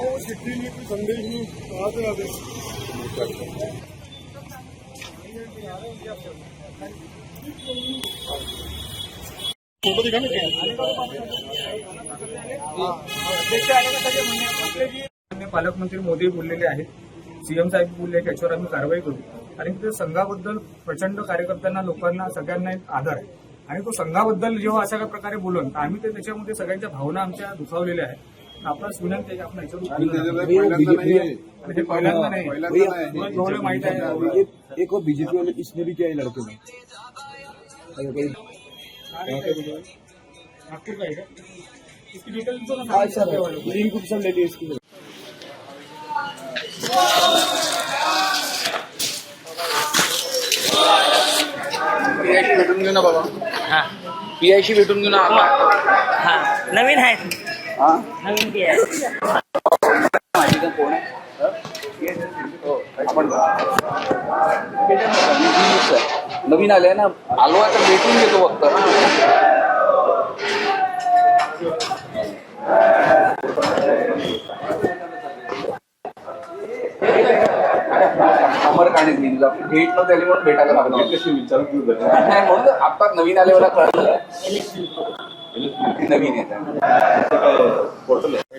चिट्ठी नहीं, कोई संदेश नहीं, कहाँ से आते? फोटो दिखा ना। पालकमंत्री मोदी बोललेले आहेत, सीएम साहेब बोलले की याच्यावर आम्ही कारवाई करू. आणि ते संघाबद्दल प्रचंड कार्यकर्त्यांना, लोकांना, सगळ्यांना एक आधार आहे. आणि तो संघाबद्दल जेव्हा अशा प्रकारे बोलून तर आम्ही ते त्याच्यामध्ये सगळ्यांच्या भावना आमच्या दुखावलेल्या आहेत. आपल्याला विनंती आहे की आपण याच्यावर पहिल्यांदा नाही माहिती आहे. एक और बीजेपी वाले इसने भी किया है लड़के ने. नागपूर का है क्या? इसकी डिटेल लिंक सब ले ली इसकी. पीआयशी भेटून घेऊ ना बाबा. हा पीआयशी भेटून घेऊ ना. हा नवीन आहेत. नवीन की आहे. माहिती का कोण आहे? आपण नवीन आले ना, आलो आहे तर भेटून घेतो फक्त. अमर काढणे भेट न झाली म्हणून भेटायला लागणार. नाही म्हणून आता नवीन आलेला कळलं नवीन येत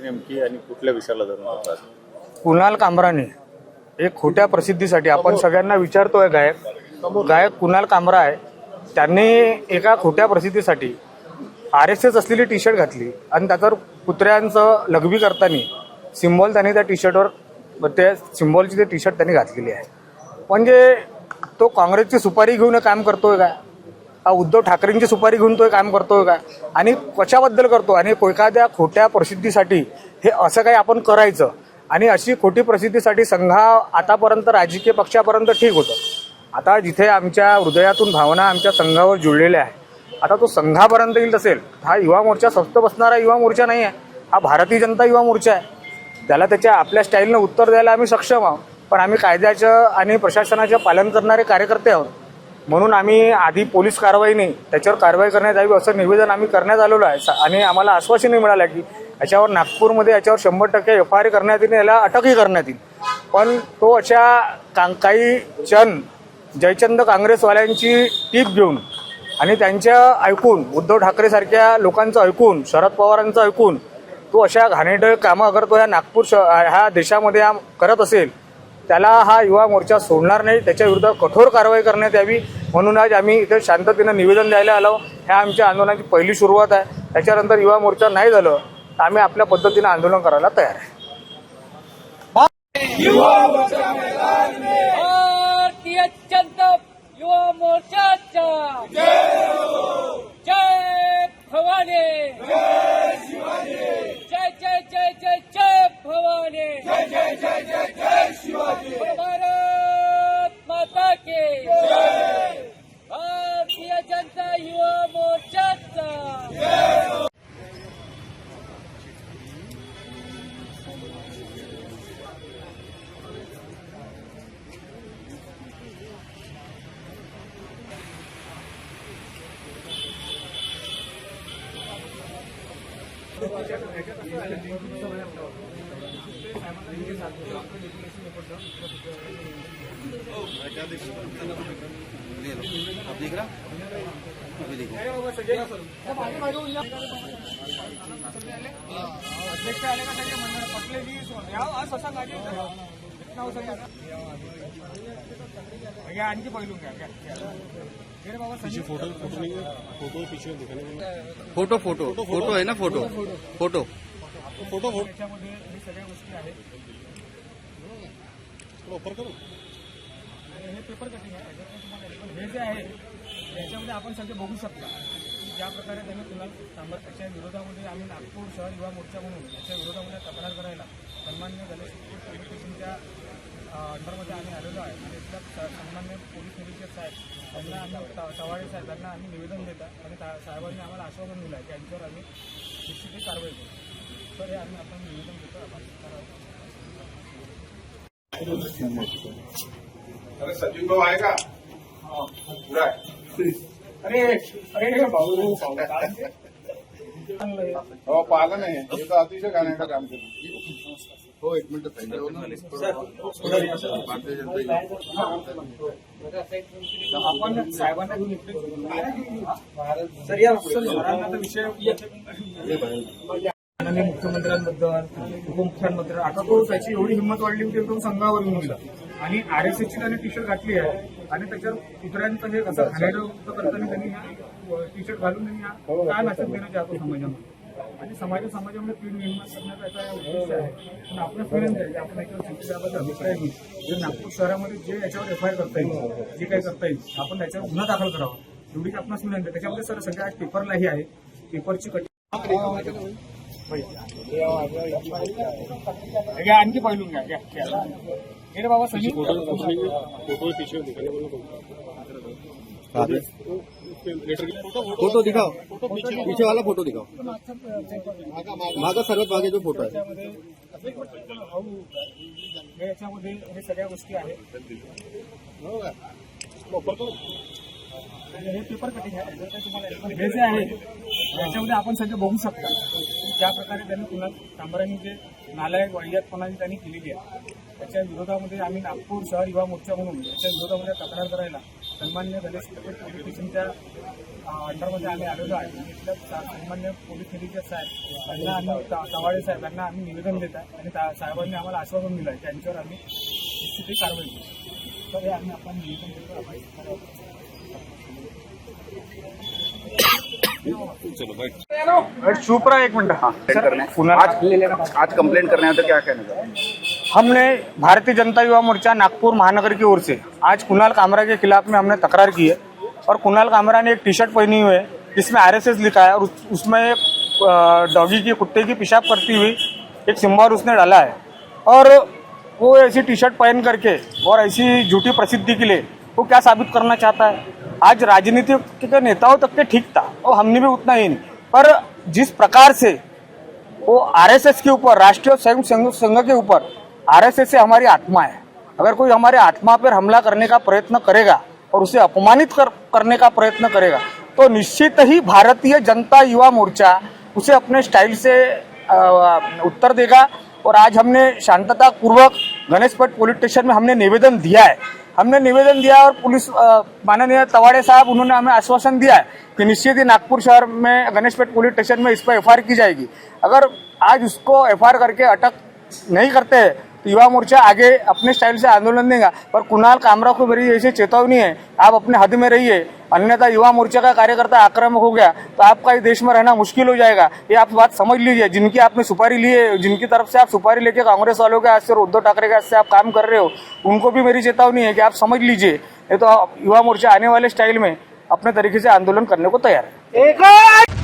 नेमकी आणि कुठल्या विषयाला धरून? कुणाल कामराने एक खोट्या प्रसिद्धीसाठी, आपण सगळ्यांना विचारतोय, गायक कुणाल कामरा आहे, त्यांनी एका खोट्या प्रसिद्धीसाठी RSS असलेली टी शर्ट घातली आणि त्याच्यावर कुत्र्यांचं लघवी करताना सिम्बॉल त्यांनी त्या टी शर्टवर, त्या सिम्बॉलची ते टी शर्ट त्यांनी घातलेली आहे. म्हणजे तो काँग्रेसची सुपारी घेऊन काम करतोय का? उद्धव ठाकरेंची सुपारी घेऊन तो काम करतोय का? आणि कशाबद्दल करतो? आणि एखाद्या खोट्या प्रसिद्धीसाठी हे असं काही आपण करायचं, आणि अशी खोटी प्रसिद्धीसाठी संघा आतापर्यंत राजकीय पक्षापर्यंत ठीक होतं. आता जिथे आमच्या हृदयातून भावना आमच्या संघावर जुळलेल्या आहे, आता तो संघापर्यंत येईल असेल. हा युवा मोर्चा स्वस्त बसणारा युवा मोर्चा नाही आहे, हा भारतीय जनता युवा मोर्चा आहे. त्याला त्याच्या आपल्या स्टाईलनं उत्तर द्यायला आम्ही सक्षम आहोत. पण आम्ही कायद्याचं आणि प्रशासनाचं पालन करणारे कार्यकर्ते आहोत. म्हणून आम्ही आधी पोलीस कारवाई नाही, त्याच्यावर कारवाई करण्यात यावी असं निवेदन आम्ही करण्यात आलेलो आहे. आणि आम्हाला आश्वासनही मिळालं की याच्यावर नागपूरमध्ये याच्यावर 100% FIR करण्यात येईल, याला अटकही करण्यात येईल. पण तो अशा काही जयचंद काँग्रेसवाल्यांची टीप घेऊन आणि त्यांच्या ऐकून, उद्धव ठाकरेसारख्या लोकांचं ऐकून, शरद पवारांचं ऐकून तो अशा घाणेरडे कामं अगर तो ह्या नागपूर ह्या देशामध्ये करत असेल, त्याला हा युवा मोर्चा सोडणार नाही. त्याच्या विरुद्ध कठोर कारवाई करण्यात यावी म्हणून आज आम्ही इथे शांततेनं निवेदन द्यायला आलो. ह्या आमच्या आंदोलनाची पहिली सुरुवात आहे. त्याच्यानंतर युवा मोर्चा नाही झालं तर आम्ही आपल्या पद्धतीनं आंदोलन करायला तयार आहे. भारतीय जनता युवा मोर्चाचा जय भवानी, जय जय जय जय जय भवानी, जय जय जय जय जय शिवाजी, भारत माता के जय. भारतीय जनता युवा मोर्चाचा आप देख रहा अभी देखो. अध्यक्ष आले का सगळे मंडळ पटलेली असं गाडी भैया आणखी पहिलून घ्या. फोटो फोटो फोटो आहे ना. फोटो फोटो फोटो त्याच्यामध्ये हे सगळ्या गोष्टी आहेत. ऑफर करू. हे पेपर कटिंग आहे. पण हे जे आहे याच्यामध्ये आपण सगळे बघू शकता की ज्या प्रकारे त्यांनी कुणाल कामत त्याच्या विरोधामध्ये आम्ही नागपूर शहर युवा मोर्चा म्हणून त्याच्या विरोधामध्ये तक्रार करायला सन्मान्य गणेश पोलीस स्टेशनच्या अंडरमध्ये आम्ही आलेलो आहे. आणि इथल्या सन्मान्य पोलीस निरीक्षक साहेब त्यांना आम्ही चव्हाडे साहेबांना आम्ही निवेदन देतात आणि साहेबांनी आम्हाला आश्वासन दिलं आहे की यांच्यावर आम्ही निश्चितही कारवाई करू. तर हे आम्ही आपण निवेदन देतो. अरे सचिन भाऊ आहे का? पुरा आहे. अरे भाऊ हो पाहिलं नाही. हे तर अतिशय घाणेरडं काम केलं. हो एक मिनिट भारतीय जनता युवा आपण साहेबांना घेऊन इकडे सर या विषय माननीय मुख्यमंत्र्यांबद्दल उपमुख्यमंत्री आता तो त्याची एवढी हिंमत वाढली होती तो संघावर येऊन गेला आणि RSSची त्याने टी शर्ट घातली आहे आणि त्याच्यावर कुत्र्यांचं हे कसं खाण्याचं करताना त्यांनी टी शर्ट घालून त्यांनी काय मेसेज देणं चाहतो समाजामध्ये आणि समाजामध्ये तीन निर्माण करण्याचा याचा उद्देश आहे पण आपलं विनंती आहे की आपण याच्यावर शिक्षणाबद्दल अभिप्राय घेऊ जे नागपूर शहरामध्ये जे याच्यावर FIR करता येईल जे काही करता येईल आपण त्याच्यावर गुन्हा दाखल करावा एवढीच आपणास विनंती आहे. त्याच्यामध्ये सर सगळ्या पेपरलाही आहे पेपरची आणखी पाहिलून घ्या हे बाबा सनी फोटो दिखाओ पीछे वाला फोटो दिखाओ मागा सर्वात मागे जो फोटो आहे याच्यामध्ये हे सगळ्या गोष्टी आहेत हे पेपर कटिंग आहे हे जे आहे याच्यामध्ये आपण सगळे बघू शकता ज्या प्रकारे त्यांनी कुणाल कामरांनी जे नालायक वाह्यातपणाने त्यांनी केलेली आहे त्याच्या विरोधामध्ये आम्ही नागपूर शहर युवा मोर्चा म्हणून याच्या विरोधामध्ये तक्रार करायला सन्मान्य गणेश पोलीस स्टेशनच्या अंडरमध्ये आम्ही आलेलो आहे आणि इथल्या सन्मान्य पोलीस निरीक्षक साहेब त्यांना आम्ही तवाडे साहेब यांना आम्ही निवेदन देत आहे आणि साहेबांनी आम्हाला आश्वासन दिलं आहे त्यांच्यावर आम्ही निश्चितही कारवाई करू तर हे आम्ही आपण निवेदन देतो चुप रहा एक मिनट आज कंप्लेंट करने आए तो क्या कहना चाहते हैं? हमने भारतीय जनता युवा मोर्चा नागपुर महानगर की ओर से आज कुणाल कामरा के खिलाफ में हमने तकरार की है और कुणाल कामरा ने एक टी शर्ट पहनी हुई है जिसमें RSS लिखा है और उसमें एक डॉगी की कुत्ते की पेशाब करती हुई एक सिंबल उसने डाला है और वो ऐसी टी शर्ट पहन करके और ऐसी झूठी प्रसिद्धि के लिए वो क्या साबित करना चाहता है। आज राजनीतिक के नेताओं तक के ठीक था और हमने भी उतना ही नहीं पर जिस प्रकार से वो RSS के ऊपर राष्ट्रीय स्वयं संघ के ऊपर RSS से हमारी आत्मा है अगर कोई हमारे आत्मा पर हमला करने का प्रयत्न करेगा और उसे अपमानित करने का प्रयत्न करेगा तो निश्चित ही भारतीय जनता युवा मोर्चा उसे अपने स्टाइल से उत्तर देगा। और आज हमने शांतता पूर्वक गणेशपेट पुलिस स्टेशन में हमने निवेदन दिया है और पुलिस माननीय तवाड़े साहब उन्होंने हमें आश्वासन दिया है कि निश्चित ही नागपुर शहर में गणेशपेट पुलिस स्टेशन में इस पर FIR की जाएगी। अगर आज उसको FIR करके अटक नहीं करते हैं तो युवा मोर्चा आगे अपने स्टाइल से आंदोलन देगा। पर कुणाल कामरा को मेरी ऐसी चेतावनी है आप अपने हद में रहिए अन्यथा युवा मोर्चा का कार्यकर्ता आक्रामक हो गया तो आपका इस देश में रहना मुश्किल हो जाएगा। ये आप बात समझ लीजिए जिनकी आपने सुपारी ली है जिनकी तरफ से आप सुपारी लेके कांग्रेस वालों के हाथ से और उद्धव ठाकरे के हाथ से आप काम कर रहे हो उनको भी मेरी चेतावनी है कि आप समझ लीजिए ये तो युवा मोर्चा आने वाले स्टाइल में अपने तरीके से आंदोलन करने को तैयार है।